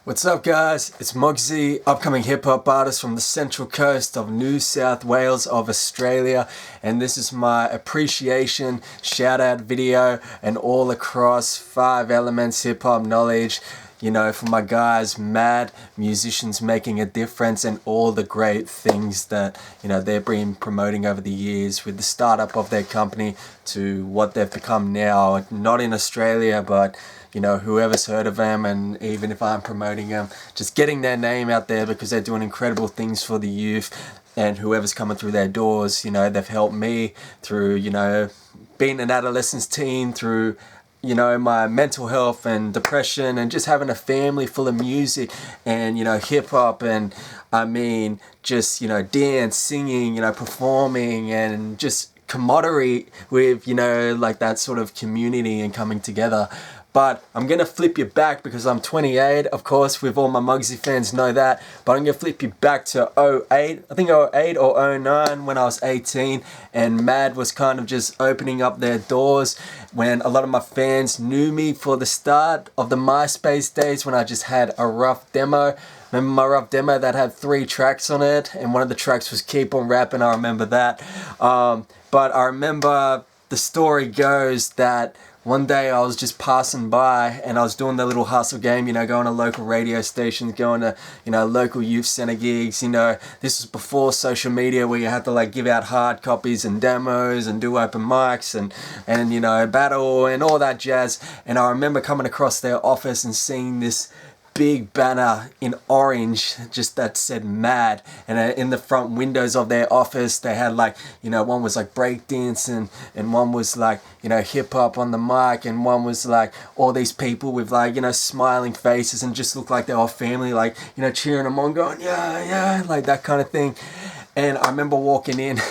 What's up, guys? It's MUGZY, upcoming hip-hop artist from the Central Coast of New South Wales of Australia, and this is my appreciation shout-out video and all across 5 elements hip-hop knowledge, you know, for my guys, MAD, musicians making a difference, and all the great things that, you know, they've been promoting over the years with the startup of their company to what they've become now, not in Australia, but you know, whoever's heard of them, and even if I'm promoting them, just getting their name out there because they're doing incredible things for the youth, and whoever's coming through their doors, you know, they've helped me through, you know, being an adolescence teen, through, you know, my mental health and depression, and just having a family full of music and, you know, hip hop, and I mean, just, you know, dance, singing, you know, performing, and just camaraderie with, you know, like that sort of community and coming together. But I'm going to flip you back because I'm 28, of course, with all my MUGZY fans know that. But I'm going to flip you back to 08, I think 08 or 09 when I was 18. And MAD was kind of just opening up their doors when a lot of my fans knew me for the start of the MySpace days when I just had a rough demo. Remember my rough demo that had 3 tracks on it? And one of the tracks was Keep On Rapping, I remember that. But I remember the story goes that one day I was just passing by and I was doing the little hustle game, you know, going to local radio stations, going to, you know, local youth center gigs, you know. This was before social media where you had to like give out hard copies and demos and do open mics and you know, battle and all that jazz. And I remember coming across their office and seeing this big banner in orange just that said MAD, and in the front windows of their office they had like, you know, one was like breakdancing and one was like, you know, hip hop on the mic, and one was like all these people with like, you know, smiling faces and just looked like they were family, like, you know, cheering them on, going yeah, like that kind of thing. And I remember walking in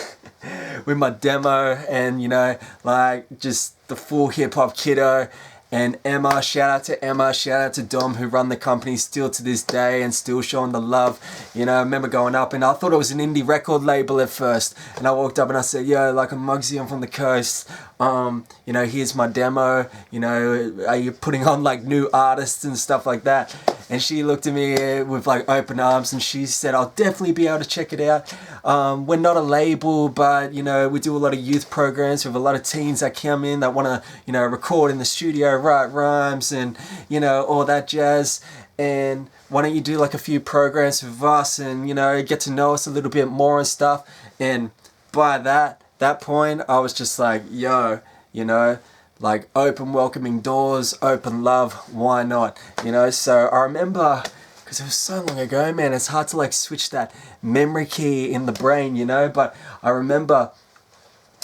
with my demo and, you know, like just the full hip hop kiddo. And Emma, shout out to Emma, shout out to Dom, who run the company still to this day and still showing the love. You know, I remember going up and I thought it was an indie record label at first. And I walked up and I said, yo, like, I'm MUGZY, I'm from the coast. You know, here's my demo. You know, are you putting on like new artists and stuff like that? And she looked at me with like open arms and she said, I'll definitely be able to check it out. We're not a label, but, you know, we do a lot of youth programs with a lot of teens that come in that want to, you know, record in the studio, write rhymes and, you know, all that jazz. And why don't you do like a few programs with us and, you know, get to know us a little bit more and stuff. And by that point, I was just like, yo, you know, like open welcoming doors, open love, why not? You know, so I remember, because it was so long ago, man, it's hard to like switch that memory key in the brain, you know, but I remember,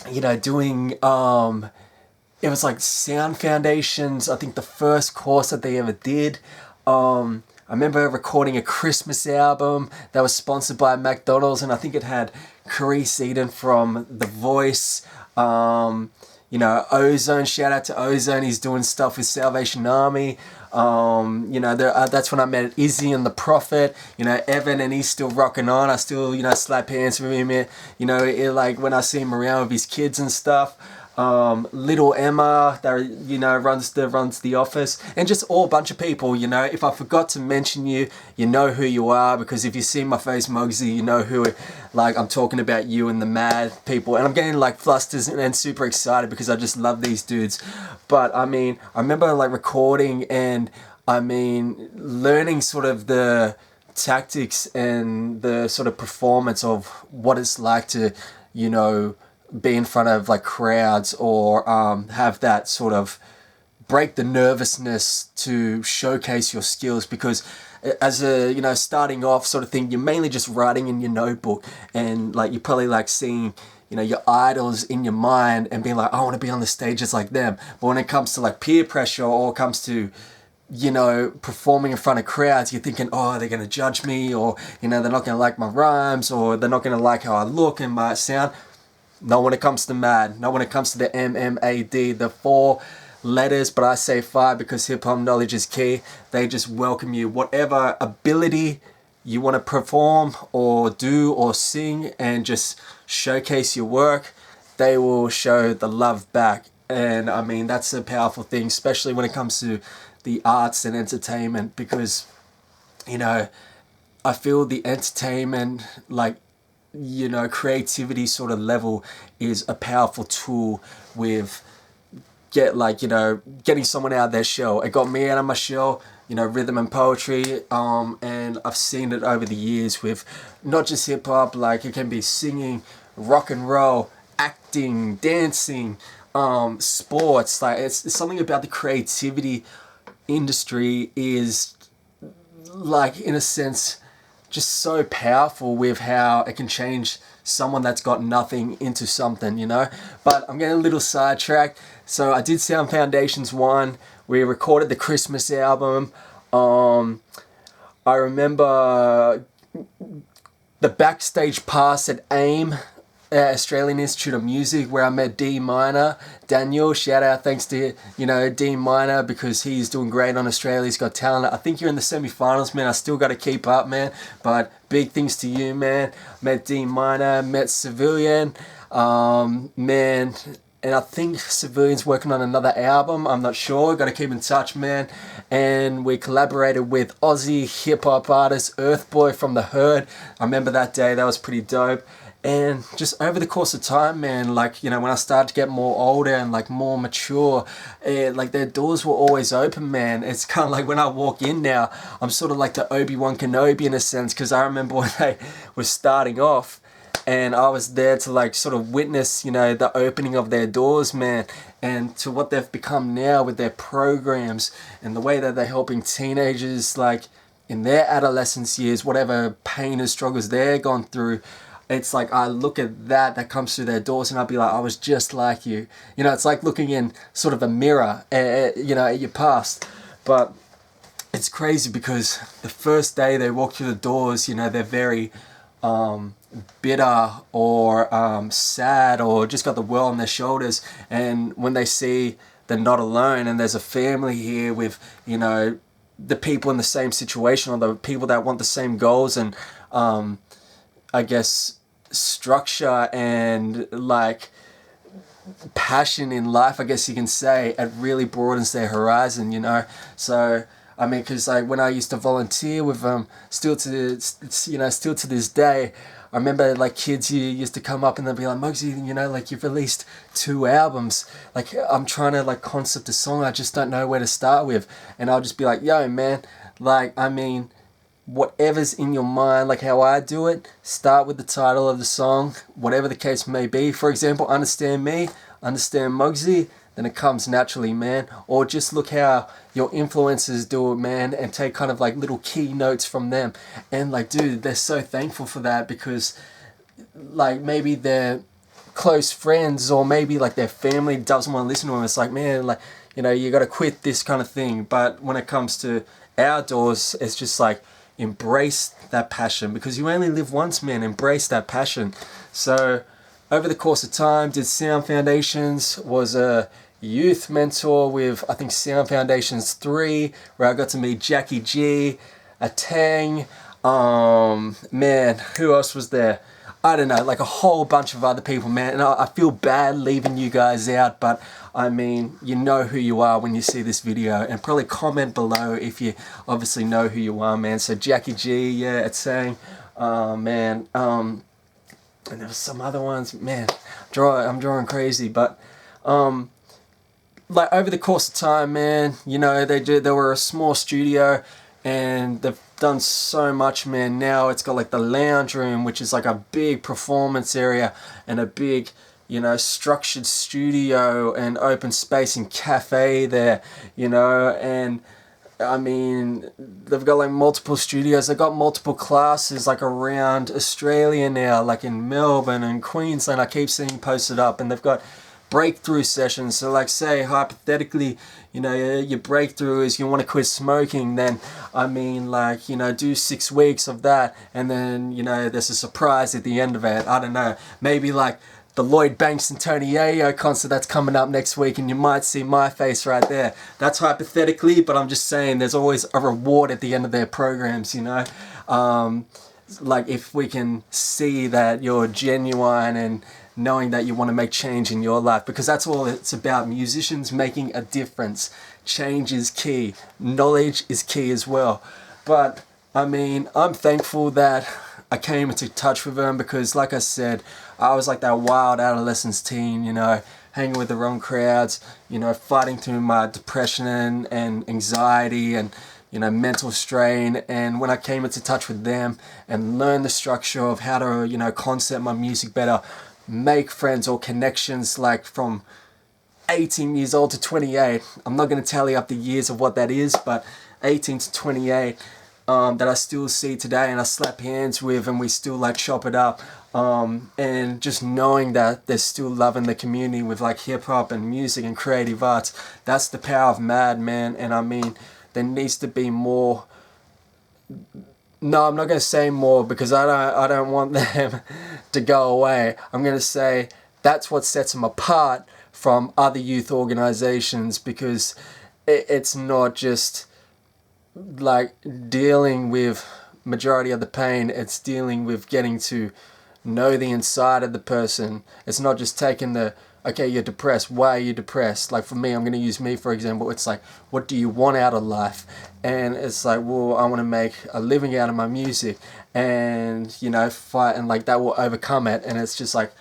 you know, doing, it was like Sound Foundations, I think the first course that they ever did. I remember recording a Christmas album that was sponsored by McDonald's, and I think it had Carice Eden from The Voice, you know, Ozone, shout out to Ozone, he's doing stuff with Salvation Army. You know, that's when I met Izzy and the Prophet, you know, Evan, and he's still rocking on. I still, you know, slap hands with him, you know, like when I see him around with his kids and stuff. Little Emma that, you know, runs the office, and just all a bunch of people, you know. If I forgot to mention you, you know who you are, because if you see my face MUGZY, you know who, like, I'm talking about you and the MAD people, and I'm getting like flusters and super excited because I just love these dudes. But I mean, I remember like recording and I mean learning sort of the tactics and the sort of performance of what it's like to, you know, be in front of like crowds, or have that sort of break the nervousness to showcase your skills, because as a, you know, starting off sort of thing, you're mainly just writing in your notebook, and like you're probably like seeing, you know, your idols in your mind and being like, I want to be on the stages like them. But when it comes to like peer pressure, or comes to, you know, performing in front of crowds, you're thinking, oh, they're going to judge me, or, you know, they're not going to like my rhymes, or they're not going to like how I look and my sound. Not when it comes to MAD, not when it comes to the MMAD, the 4 letters, but I say 5 because hip-hop knowledge is key. They just welcome you. Whatever ability you want to perform or do or sing and just showcase your work, they will show the love back. And I mean, that's a powerful thing, especially when it comes to the arts and entertainment, because you know, I feel the entertainment, like, you know, creativity sort of level is a powerful tool with getting someone out of their shell. It got me out of my shell, you know, rhythm and poetry, and I've seen it over the years with not just hip hop, like it can be singing, rock and roll, acting, dancing, sports. Like it's something about the creativity industry is, like, in a sense, just so powerful with how it can change someone that's got nothing into something, you know. But I'm getting a little sidetracked. So I did Sound Foundations 1. We recorded the Christmas album. I remember the backstage pass at AIM, Australian Institute of Music, where I met D Minor, Daniel. Shout out, thanks to, you know, D Minor, because he's doing great on Australia's Got Talent. I think you're in the semi-finals, man. I still got to keep up, man. But big things to you, man. Met D Minor, met Civilian, man. And I think Civilian's working on another album. I'm not sure. Got to keep in touch, man. And we collaborated with Aussie hip-hop artist Earthboy from The Herd. I remember that day. That was pretty dope. And just over the course of time, man, like, you know, when I started to get more older and like more mature, like their doors were always open, man. It's kind of like when I walk in now, I'm sort of like the Obi-Wan Kenobi in a sense, because I remember when they were starting off and I was there to like sort of witness, you know, the opening of their doors, man, and to what they've become now with their programs and the way that they're helping teenagers, like in their adolescence years, whatever pain and struggles they're gone through. It's like I look at that comes through their doors and I'll be like, I was just like you. You know, it's like looking in sort of a mirror, you know, at your past. But it's crazy because the first day they walk through the doors, you know, they're very bitter or sad or just got the world on their shoulders. And when they see they're not alone and there's a family here with, you know, the people in the same situation or the people that want the same goals and I guess structure and like passion in life, I guess you can say, it really broadens their horizon, you know. So I mean, because like when I used to volunteer with them, still to this day, I remember like kids who used to come up and they'd be like, "MUGZY, you know, like you've released 2 albums. Like I'm trying to like concept a song, I just don't know where to start with." And I'll just be like, "Yo, man, like I mean, whatever's in your mind, like how I do it, start with the title of the song, whatever the case may be. For example, Understand Me, Understand MUGZY, then it comes naturally, man. Or just look how your influencers do it, man, and take kind of like little key notes from them. And like, dude, they're so thankful for that because like maybe they're close friends or maybe like their family doesn't want to listen to them. It's like, man, like, you know, you got to quit this kind of thing. But when it comes to outdoors, it's just like, embrace that passion because you only live once, man. Embrace that passion. So over the course of time, did Sound Foundations, was a youth mentor with I think Sound Foundations 3, where I got to meet Jackie G, a Tang, man, who else was there? I don't know, like a whole bunch of other people, man. And I feel bad leaving you guys out, but I mean, you know who you are when you see this video, and probably comment below if you obviously know who you are, man. So Jackie G, yeah, it's saying, man, and there was some other ones, man. I'm drawing crazy, but like over the course of time, man, you know, they were a small studio, and they've done so much, man. Now it's got like the lounge room, which is like a big performance area and a big, you know, structured studio and open space and cafe there, you know. And I mean, they've got like multiple studios. They've got multiple classes like around Australia now, like in Melbourne and Queensland. I keep seeing posted up, and they've got breakthrough sessions. So like say hypothetically, you know, your breakthrough is you want to quit smoking, then I mean, like, you know, do 6 weeks of that, and then, you know, there's a surprise at the end of it. I don't know, maybe like the Lloyd Banks and Tony Yayo concert that's coming up next week, and you might see my face right there. That's hypothetically, but I'm just saying there's always a reward at the end of their programs, you know. Like if we can see that you're genuine and knowing that you want to make change in your life, because that's all it's about. Musicians making a difference. Change is key. Knowledge is key as well. But I mean, I'm thankful that I came into touch with them because, like I said, I was like that wild adolescence teen, you know, hanging with the wrong crowds, you know, fighting through my depression and anxiety and, you know, mental strain. And when I came into touch with them and learned the structure of how to, you know, concept my music better, make friends or connections, like from 18 years old to 28, I'm not going to tally up the years of what that is, but 18 to 28, that I still see today and I slap hands with and we still like chop it up, and just knowing that they're still loving the community with like hip hop and music and creative arts. That's the power of MAD, man. And I mean, there needs to be more. No, I'm not going to say more because I don't want them to go away. I'm going to say that's what sets them apart from other youth organizations, because it's not just like dealing with majority of the pain, it's dealing with getting to know the inside of the person. It's not just taking the, okay, you're depressed, why are you depressed? Like for me, I'm going to use me for example. It's like, what do you want out of life? And it's like, well, I want to make a living out of my music and, you know, fight, and like that will overcome it. And it's just like,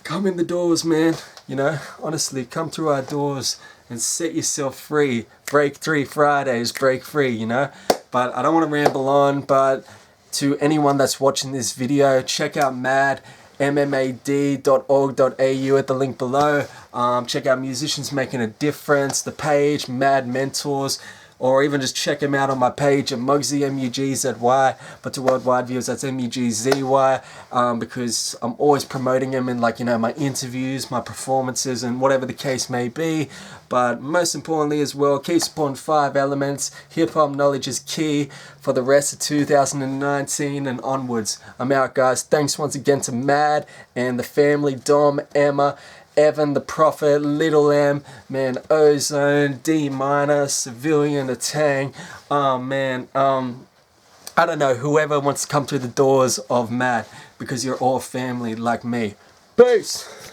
come in the doors, man, you know, honestly, come through our doors and set yourself free. Break 3 Fridays, break free, you know. But I don't want to ramble on, but to anyone that's watching this video, check out MAD, mmad.org.au at the link below. Check out Musicians Making a Difference, the page, MAD Mentors, or even just check them out on my page at MUGZY, MUGZY, but to worldwide viewers, that's MUGZY, because I'm always promoting them in, like, you know, my interviews, my performances, and whatever the case may be. But most importantly as well, keep supporting 5 Elements. Hip-hop knowledge is key for the rest of 2019 and onwards. I'm out, guys. Thanks once again to MAD and the family, Dom, Emma, Evan, the Prophet, Little M, man, Ozone, D Minor, Civilian, the Tang. Oh man, I don't know, whoever wants to come through the doors of MAD, because you're all family like me. Peace!